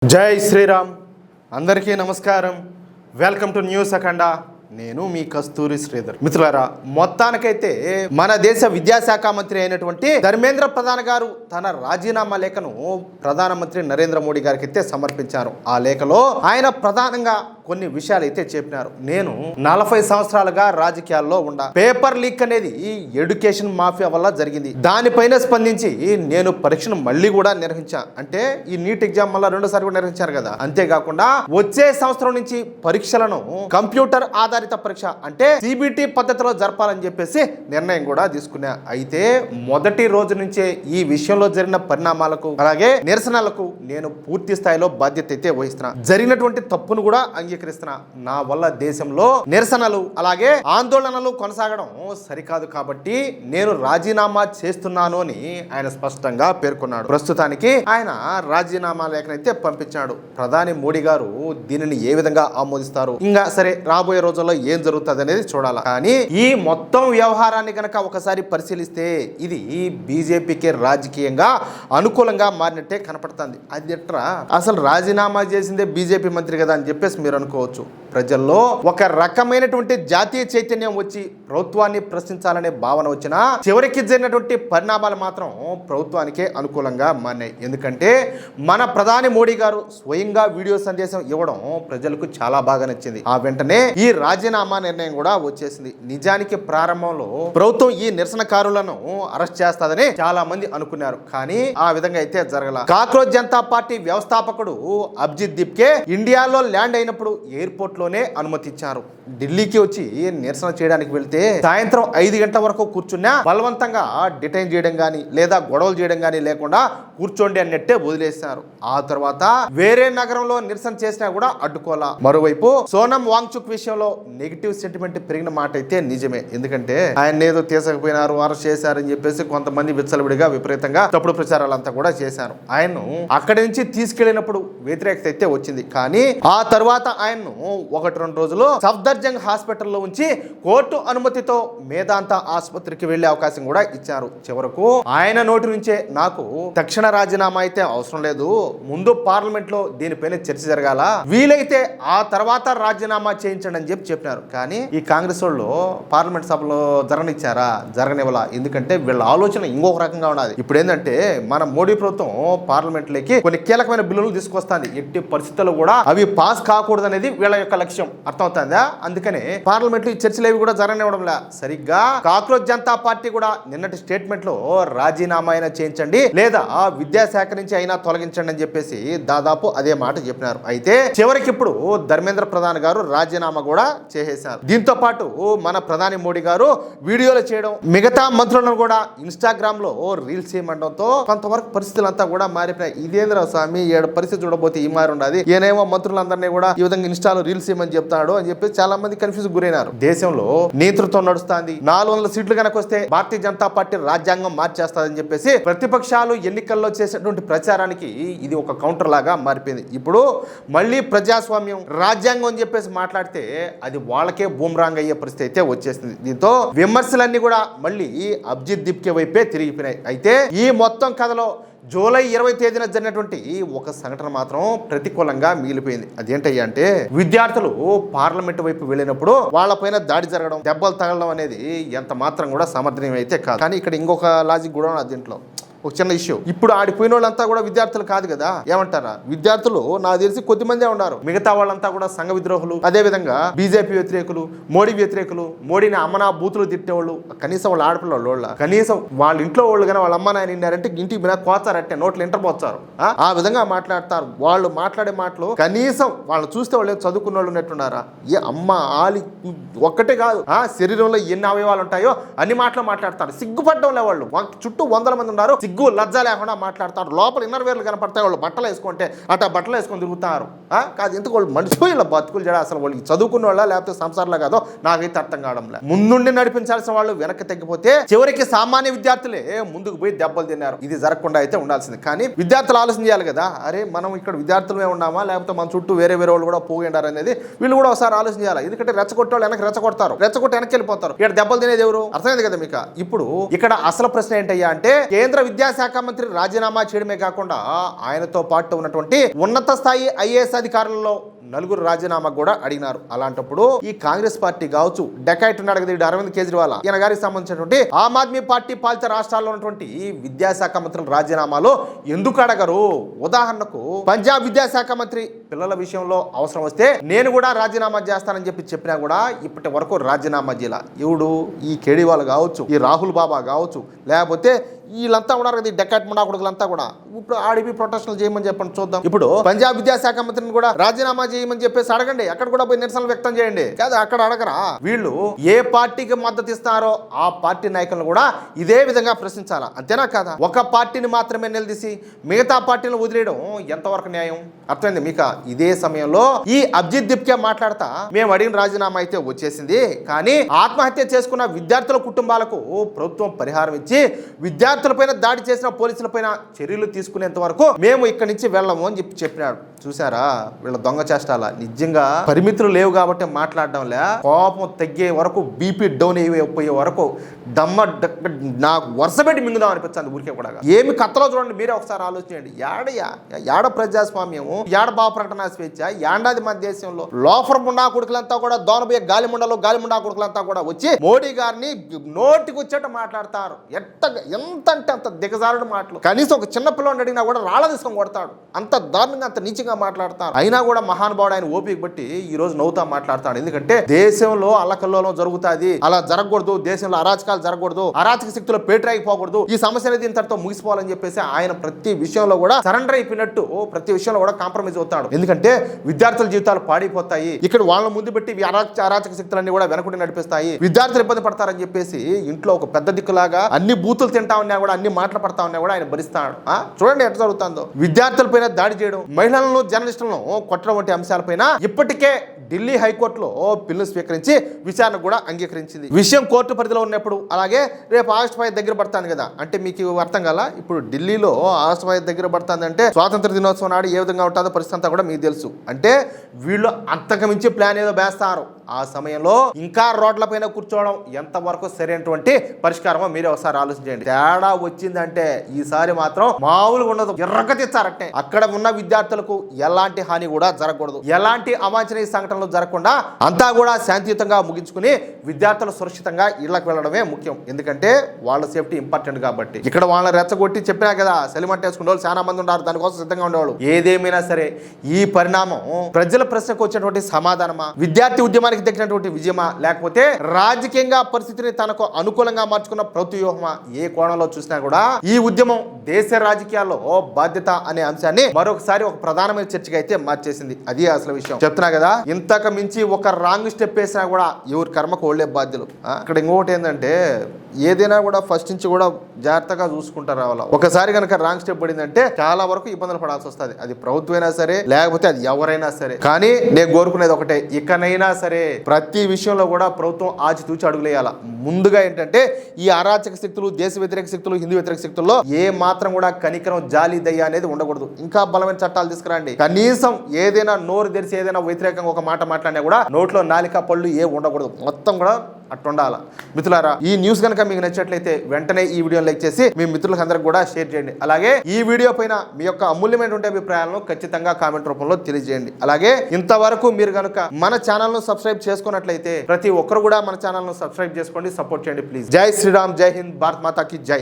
జై శ్రీరామ్. అందరికీ నమస్కారం. వెల్కమ్ టు న్యూస్ అఖండ. నేను మీ కస్తూరి శ్రీధర్. మిత్రులారా, మొత్తానికైతే మన దేశ విద్యాశాఖ మంత్రి అయినటువంటి ధర్మేంద్ర ప్రధాన్ గారు తన రాజీనామా లేఖను ప్రధానమంత్రి నరేంద్ర మోడీ గారికి అయితే సమర్పించారు. ఆ లేఖలో ఆయన ప్రధానంగా కొన్ని విషయాలు అయితే చెప్పినారు. నేను 40 సంవత్సరాలుగా రాజకీయాల్లో ఉండా. పేపర్ లీక్ అనేది ఎడ్యుకేషన్ మాఫియా వల్ల జరిగింది. దానిపైన స్పందించి నేను పరీక్షను మళ్ళీ కూడా నిర్వహించా. అంటే ఈ నీట్ ఎగ్జామ్ వల్ల 2 సార్లు కూడా నిర్వహించారు కదా. అంతేకాకుండా వచ్చే సంవత్సరం నుంచి పరీక్షలను కంప్యూటర్ ఆధారిత పరీక్ష అంటే సిబిటి పద్ధతిలో జరపాలని చెప్పేసి నిర్ణయం కూడా తీసుకున్నా. అయితే మొదటి రోజు నుంచే ఈ విషయంలో జరిగిన పరిణామాలకు అలాగే నిరసనలకు నేను పూర్తి స్థాయిలో బాధ్యత అయితే వహిస్తున్నా. జరిగినటువంటి తప్పును కూడా అంగీకరిస్తున్నా. నా వల్ల దేశంలో నిరసనలు అలాగే ఆందోళనలు కొనసాగడం సరికాదు కాబట్టి నేను రాజీనామా చేస్తున్నాను అని ఆయన స్పష్టంగా పేర్కొన్నాడు. ప్రస్తుతానికి ఆయన రాజీనామా లేఖనైతే పంపించాడు. ప్రధాని మోడీ గారు దీనిని ఏ విధంగా ఆమోదిస్తారు, ఇంకా సరే రాబోయే రోజుల్లో ఏం జరుగుతుంది అనేది చూడాలి. కానీ ఈ మొత్తం వ్యవహారాన్ని గనక ఒకసారి పరిశీలిస్తే ఇది బీజేపీకి రాజకీయంగా అనుకూలంగా మారినట్టే కనపడుతుంది. అది ఎట్రా, అసలు రాజీనామా చేసిందే బీజేపీ మంత్రి కదా అని చెప్పేసి మీరు అనుకోవచ్చు. ప్రజల్లో ఒక రకమైనటువంటి జాతీయ చైతన్యం వచ్చి ప్రభుత్వాన్ని ప్రశ్నించాలనే భావన వచ్చినా చివరికి జరిగినటువంటి పరిణామాలు మాత్రం ప్రభుత్వానికే అనుకూలంగా మారినాయి. ఎందుకంటే మన ప్రధాని మోడీ గారు స్వయంగా వీడియో సందేశం ఇవ్వడం ప్రజలకు చాలా బాగా నచ్చింది. ఆ వెంటనే ఈ రాజీనామా నిర్ణయం కూడా వచ్చేసింది. నిజానికి ప్రారంభంలో ప్రభుత్వం ఈ నిరసనకారులను అరెస్ట్ చేస్తాదని చాలా మంది అనుకున్నారు. కానీ ఆ విధంగా అయితే జరగల. కాక్రోచ్ జనతా పార్టీ వ్యవస్థాపకుడు అభిజిత్ దీప్కే ఇండియాలో ల్యాండ్ అయినప్పుడు ఎయిర్పోర్ట్ లోనే అనుమతించారు. ఢిల్లీకి వచ్చి నిరసన చేయడానికి వెళ్తే సాయంత్రం 5 గంటల వరకు కూర్చున్నా బలవంతంగా డిటైన్ చేయడం గానీ లేదా గొడవలు చేయడం గానీ లేకుండా కూర్చోండి అన్నట్టే వదిలేశారు. ఆ తర్వాత వేరే నగరంలో నిరసన చేసినా కూడా అడ్డుకోలా. మరోవైపు సోనం వాంగ్చుక్ విషయంలో నెగిటివ్ సెంటిమెంట్ పెరిగిన మాట అయితే నిజమే. ఎందుకంటే ఆయన ఏదో తీసుకుపోయినారు, అరెస్ట్ చేశారని చెప్పేసి కొంతమంది విచ్చలవిడిగా విపరీతంగా తప్పుడు ప్రచారాలంతా కూడా చేశారు. ఆయన్ను అక్కడి నుంచి తీసుకెళ్లినప్పుడు వ్యతిరేకత అయితే వచ్చింది. కానీ ఆ తర్వాత ఆయన్ను 1-2 రోజులు సఫ్దర్జంగ్ హాస్పిటల్లో ఉంచి కోర్టు అనుమతితో మేదాంత ఆసుపత్రికి వెళ్లే అవకాశం కూడా ఇచ్చారు. చివరకు ఆయన నోటి నుంచే నాకు తక్షణ రాజీనామా అయితే అవసరం లేదు, ముందు పార్లమెంట్ లో దీనిపైన చర్చ జరగాల, వీలైతే ఆ తర్వాత రాజీనామా చేయించండి అని చెప్పినారు. కానీ ఈ కాంగ్రెస్ వాళ్ళు పార్లమెంట్ సభలో జరగనిచ్చారా? జరగనివ్వాల. ఎందుకంటే వీళ్ళ ఆలోచన ఇంకొక రకంగా ఉన్నది. ఇప్పుడు ఏంటంటే మన మోడీ ప్రభుత్వం పార్లమెంట్ లోకి కొన్ని కీలకమైన బిల్లులు తీసుకొస్తుంది. ఎట్టి పరిస్థితుల్లో కూడా అవి పాస్ కాకూడదు అనేది వీళ్ళ యొక్క లక్ష్యం. అర్థమవుతుందా? అందుకనే పార్లమెంట్ లో చర్చలు ఏవి కూడా జరగనివ్వడంలా. సరిగ్గా కాక్రోచ్ జనతా పార్టీ కూడా నిన్నటి స్టేట్మెంట్ లో రాజీనామా అయినా చేయించండి లేదా విద్యాశాఖ నుంచి అయినా తొలగించండి అని చెప్పేసి దాదాపు అదే మాట చెప్పినారు. అయితే చివరికి ఇప్పుడు ధర్మేంద్ర ప్రధాన్ గారు రాజీనామా కూడా చేసేశారు. దీంతో పాటు మన ప్రధాని మోడీ గారు వీడియోలు చేయడం, మిగతా మంత్రులను కూడా ఇన్స్టాగ్రామ్ లో రీల్స్ చేయమండంతో కొంతవరకు పరిస్థితులంతా కూడా మారిపోయాయి. ఇదేంద్ర స్వామి ఏడు పరిస్థితి చూడబోతే ఈ మారి ఉండదు, ఈయనేమో మంత్రులందరినీ కూడా ఈ విధంగా ఇన్స్టాలో రీల్స్ చేయమని చెప్తాడు అని చెప్పి చాలా మంది కన్ఫ్యూజ్ గురైనారు. దేశంలో నేతృత్వం నడుస్తుంది. 400 సీట్లు కనుక వస్తే భారతీయ జనతా పార్టీ రాజ్యాంగం మార్చేస్తాదని చెప్పేసి ప్రతిపక్షాలు ఎన్నికల్లో చేసేటువంటి ప్రచారానికి ఇది ఒక కౌంటర్ లాగా మారిపోయింది. ఇప్పుడు మళ్ళీ ప్రజాస్వామ్యం రాజ్యాంగం అని చెప్పేసి మాట్లాడితే అది వాళ్ళకే బూమరాంగ్ అయ్యే పరిస్థితి అయితే వచ్చేసింది. దీంతో విమర్శలన్నీ కూడా మళ్ళీ అభిజిత్ దీప్కే వైపే తిరిగిపోయినాయి. అయితే ఈ మొత్తం కథలో జూలై 20 తేదీన జరిగినటువంటి ఒక సంఘటన మాత్రం ప్రతికూలంగా మిగిలిపోయింది. అదేంటయ్యా అంటే విద్యార్థులు పార్లమెంట్ వైపు వెళ్ళినప్పుడు వాళ్ళపైన దాడి జరగడం, దెబ్బలు తగలడం అనేది ఎంత మాత్రం కూడా సమర్థనీయం అయితే కాదు. కానీ ఇక్కడ ఇంకొక లాజిక్ కూడా ఉన్నది దీంట్లో. ఒక చిన్న ఇష్యూ. ఇప్పుడు ఆడిపోయిన వాళ్ళంతా కూడా విద్యార్థులు కాదు కదా. ఏమంటారా? విద్యార్థులు నాకు తెలిసి కొద్దిమందే ఉన్నారు. మిగతా వాళ్ళంతా కూడా సంఘ విద్రోహులు, అదే విధంగా బీజేపీ వ్యతిరేకులు, మోడీ వ్యతిరేకులు, మోడీని అమ్మనా బూతులు తిట్టేవాళ్ళు. కనీసం వాళ్ళ ఆడపిల్లలు కనీసం వాళ్ళ ఇంట్లో వాళ్ళు కానీ వాళ్ళ అమ్మ నాయన విన్నారంటే ఇంటికి మీద కోచారట్టే నోట్లు ఇంటర్పోతారు. ఆ విధంగా మాట్లాడతారు. వాళ్ళు మాట్లాడే మాటలు కనీసం వాళ్ళు చూస్తే వాళ్ళు చదువుకున్న వాళ్ళు ఉన్నట్టున్నారా? ఏ అమ్మ ఆలి ఒక్కటే కాదు, శరీరంలో ఎన్ని అవయవాలు ఉంటాయో అన్ని మాటలు మాట్లాడతారు. సిగ్గుపడ్డం వాళ్ళు చుట్టూ 100 మంది ఉన్నారు. సిగ్గు లజ్జ లేకుండా మాట్లాడతారు. లోపల ఇన్నర్ వేర్లు కనపడతాయి. వాళ్ళు బట్టలు వేసుకుంటే అట్లా బట్టలు వేసుకొని తిరుగుతారు. కాదు, ఎందుకు వాళ్ళు మనుషులు ఇలా బతుకులు చేయడం? అసలు వాళ్ళు చదువుకున్న వాళ్ళ లేకపోతే సంసారంలో కాదో నాకైతే అర్థం కావడం లేదు. ముందుండి నడిపించాల్సిన వాళ్ళు వెనక్కి తగ్గిపోతే చివరికి సామాన్య విద్యార్థులే ముందుకు పోయి దెబ్బలు తిన్నారు. ఇది జరగకుండా అయితే ఉండాల్సింది. కానీ విద్యార్థులు ఆలోచన చేయాలి కదా. అరే మనం ఇక్కడ విద్యార్థులమే ఉన్నామా లేకపోతే మన చుట్టూ వేరే వాళ్ళు కూడా పోయిండారు అనేది వీళ్ళు కూడా ఒకసారి ఆలోచన చేయాలి. ఎందుకంటే రెచ్చగొట్టే వాళ్ళు వెనక్కి రెచ్చగొడతారు, రెచ్చగొట్టి వెనక్కి వెళ్ళిపోతారు. ఇక్కడ దెబ్బలు తినేది ఎవరు? అర్థమైంది కదా మీకు. ఇప్పుడు ఇక్కడ అసలు ప్రశ్న ఏంటయ్యా అంటే కేంద్ర విద్యాశాఖ మంత్రి రాజీనామా చేయడమే కాకుండా ఆయనతో పాటు ఉన్నటువంటి ఉన్నత స్థాయి ఐఏఎస్ అధికారులలో నలుగురు రాజీనామా కూడా అడిగినారు. అలాంటప్పుడు ఈ కాంగ్రెస్ పార్టీ కావచ్చు, డెకైట్ ఉన్నాడు కదా అరవింద్ కేజ్రీవాల్, ఈయన గారికి సంబంధించినటువంటి ఆమ్ ఆద్మీ పార్టీ పాలిత రాష్ట్రాల్లో ఉన్నటువంటి విద్యాశాఖ మంత్రుల రాజీనామాలు ఎందుకు అడగరు? ఉదాహరణకు పంజాబ్ విద్యాశాఖ మంత్రి పిల్లల విషయంలో అవసరం వస్తే నేను కూడా రాజీనామా చేస్తానని చెప్పినా కూడా ఇప్పటి వరకు రాజీనామా చేయాల. ఎవడు? ఈ కేడీవాల్ కావచ్చు, ఈ రాహుల్ బాబా కావచ్చు, లేకపోతే వీళ్ళంతా ఉన్నారు కదా, ఈ డెకాట్ ముండా కొడుకులంతా కూడా ఇప్పుడు ఆడిపి ప్రొటెస్టులు చేయమని చెప్పండి చూద్దాం. ఇప్పుడు పంజాబ్ విద్యాశాఖ మంత్రిని కూడా రాజీనామా చేయమని చెప్పేసి అడగండి, అక్కడ కూడా పోయి నిరసనలు వ్యక్తం చేయండి. కాదు అక్కడ అడగరా? వీళ్ళు ఏ పార్టీకి మద్దతు ఇస్తారో ఆ పార్టీ నాయకులను కూడా ఇదే విధంగా ప్రశ్నించాలా, అంతేనా కాదా? ఒక పార్టీని మాత్రమే నిలదీసి మిగతా పార్టీలను వదిలేయడం ఎంతవరకు న్యాయం? అర్థమైంది మీకు? ఇదే సమయంలో ఈ అభిజిత్ దిప్కే మాట్లాడతా, మేము అడిగిన రాజీనామా అయితే వచ్చేసింది, కానీ ఆత్మహత్య చేసుకున్న విద్యార్థుల కుటుంబాలకు ప్రభుత్వం పరిహారం ఇచ్చి విద్యార్థులపైన దాడి చేసిన పోలీసులపైన చర్యలు తీసుకునేంత వరకు మేము ఇక్కడి నుంచి వెళ్ళము అని చెప్పినాడు. చూసారా వీళ్ళ దొంగ చేష్టాల? నిజంగా పరిమితులు లేవు కాబట్టి మాట్లాడడంలే, కోపం తగ్గే వరకు, బీపీ డౌన్ అయిపోయే వరకు దమ్మ నాకు వరుస పెట్టి మింగుదాం అనిపించింది ఊరికే కూడా. ఏమి కథలో చూడండి, మీరే ఒకసారి ఆలోచించండి. యాడ ప్రజాస్వామ్యము, యాడ భావ ప్రకటన స్వేచ్ఛ, యాండాది మన దేశంలో లోఫర్ ముండా కొడుకులంతా కూడా, దోనబోయే గాలిముండా కొడుకులంతా కూడా వచ్చి మోడీ గారిని నోటికి వచ్చేట్టు మాట్లాడతారు. ఎంత అంటే అంత దిగజారుడు మాటలు. కనీసం ఒక చిన్న పిల్లని అడిగినా కూడా రాళ్ళ తీసుకొని కొడతాడు. అంత దారుణంగా, అంత నీచంగా మాట్లాడతారు. అయినా కూడా మహానుభావుడు ఆయన ఓపిక బట్టి ఈ రోజు నవ్వుతా మాట్లాడతాడు. ఎందుకంటే దేశంలో అల్లకల్లోలం జరుగుతుంది, అలా జరగకూడదు, దేశంలో అరాచకాలు జరగకూడదు, అరాచక శక్తులు పేటరైపోకూడదు, ఈ సమస్య అనేది ఇంతటితో ముగిసిపోవాలని చెప్పేసి ఆయన ప్రతి విషయంలో కూడా సరెండర్ అయిపోయినట్టు ప్రతి విషయంలో కూడా కాంప్రమైజ్ అవుతాడు. ఎందుకంటే విద్యార్థుల జీవితాలు పాడైపోతాయి, ఇక్కడ వాళ్ళ ముందు పెట్టి అరాచక శక్తులన్నీ కూడా వెనకుండి నడిపిస్తాయి, విద్యార్థులు ఇబ్బంది పడతారని చెప్పేసి ఇంట్లో ఒక పెద్ద దిక్కులాగా అన్ని బూతులు తింటా ఉన్నా కూడా, అన్ని మాటలు పడతా ఉన్నా కూడా ఆయన భరిస్తాడు. చూడండి ఎట్లా జరుగుతుందో. విద్యార్థులపైన దాడి చేయడం, మహిళలను జర్నలిస్టులను కొట్టడం వంటి అంశాలపైన ఇప్పటికే ఢిల్లీ హైకోర్టులో బిల్లు స్వీకరించి విచారణ కూడా అంగీకరించింది. విషయం కోర్టు పరిధిలో ఉన్నప్పుడు, అలాగే రేపు ఆగస్టు 5 దగ్గర పడుతుంది కదా, అంటే మీకు అర్థం కాల, ఇప్పుడు ఢిల్లీలో ఆగస్టు 5 దగ్గర పడుతుంది అంటే స్వాతంత్ర దినోత్సవం నాడు ఏ విధంగా ఉంటుందో పరిస్థితి అంతా కూడా మీకు తెలుసు. అంటే వీళ్ళు అంతకుమించి ప్లాన్ ఏదో వేస్తారు. ఆ సమయంలో ఇంకా రోడ్లపైన కూర్చోవడం ఎంతవరకు సరైనటువంటి పరిష్కారమో మీరే ఒకసారి ఆలోచించండి. తేడా వచ్చిందంటే ఈసారి మాత్రం మామూలుగా ఉండదు, ఎర్రగ తెచ్చారంటే. అక్కడ ఉన్న విద్యార్థులకు ఎలాంటి హాని కూడా జరగకూడదు, ఎలాంటి అవాంఛనీయ సంఘటనలు జరగకుండా అంతా కూడా శాంతియుతంగా ముగించుకుని విద్యార్థులు సురక్షితంగా ఇళ్లకు వెళ్ళడమే ముఖ్యం. ఎందుకంటే వాళ్ళ సేఫ్టీ ఇంపార్టెంట్ కాబట్టి. ఇక్కడ వాళ్ళని రెచ్చగొట్టి చెప్పినా కదా, సెలిమంటేసుకునే వాళ్ళు చాలా మంది ఉన్నారు, దానికోసం సిద్ధంగా ఉండేవాళ్ళు. ఏదేమైనా సరే ఈ పరిణామం ప్రజల ప్రశ్నకు వచ్చేటువంటి సమాధానమా, విద్యార్థి ఉద్యమానికి దక్కినటువంటి విజయమా, లేకపోతే రాజకీయంగా పరిస్థితిని తనకు అనుకూలంగా మార్చుకున్న ప్రతివ్యూహమా? ఏ కోణంలో చూసినా కూడా ఈ ఉద్యమం దేశ రాజకీయాల్లో బాధ్యత అనే అంశాన్ని మరొకసారి ఒక ప్రధానమైన చర్చగా అయితే మార్చేసింది. అది అసలు విషయం. చెప్తున్నా కదా, ఇంతకు మించి ఒక రాంగ్ స్టెప్ వేసినా కూడా ఎవరి కర్మకు ఓళ్లే బాధ్యులు. ఇక్కడ ఇంకొకటి ఏంటంటే, ఏదైనా కూడా ఫస్ట్ నుంచి కూడా జాగ్రత్తగా చూసుకుంటారు రావాల. ఒకసారి కనుక రాంగ్ స్టెప్ పడిందంటే చాలా వరకు ఇబ్బందులు పడాల్సి వస్తుంది. అది ప్రభుత్వమైనా సరే, లేకపోతే అది ఎవరైనా సరే. కానీ నేను కోరుకునేది ఒకటే, ఇకనైనా సరే ప్రతి విషయంలో కూడా ప్రభుత్వం ఆచితూచి అడుగులేయాల. ముందుగా ఏంటంటే ఈ అరాచక శక్తులు, దేశ వ్యతిరేక శక్తులు, హిందూ వ్యతిరేక శక్తుల్లో ఏ మాత్రం కూడా కనికరం, జాలి, దయ అనేది ఉండకూడదు. ఇంకా బలమైన చట్టాలు తీసుకురండి. కనీసం ఏదైనా నోరు తెరిచి ఏదైనా వ్యతిరేకంగా ఒక మాట మాట్లాడినా కూడా నోట్లో నాలిక పళ్ళు ఏ ఉండకూడదు. మొత్తం కూడా అట్టుండాల. మిత్రులారా, ఈ న్యూస్ కనుక మీకు నచ్చినట్లయితే వెంటనే ఈ వీడియోని లైక్ చేసి మీ మిత్రులకు అందరికి కూడా షేర్ చేయండి. అలాగే ఈ వీడియో పైన మీ యొక్క అమూల్యమైనటువంటి అభిప్రాయాలను ఖచ్చితంగా కామెంట్ రూపంలో తెలియజేయండి. అలాగే ఇంతవరకు మీరు కనుక మన ఛానల్ ను సబ్స్క్రైబ్ చేసుకున్నట్లయితే ప్రతి ఒక్కరు కూడా మన ఛానల్ ను సబ్స్క్రైబ్ చేసుకోండి, సపోర్ట్ చేయండి ప్లీజ్. జై శ్రీరామ్, జై హింద్, భారత్ మాతాకి జై.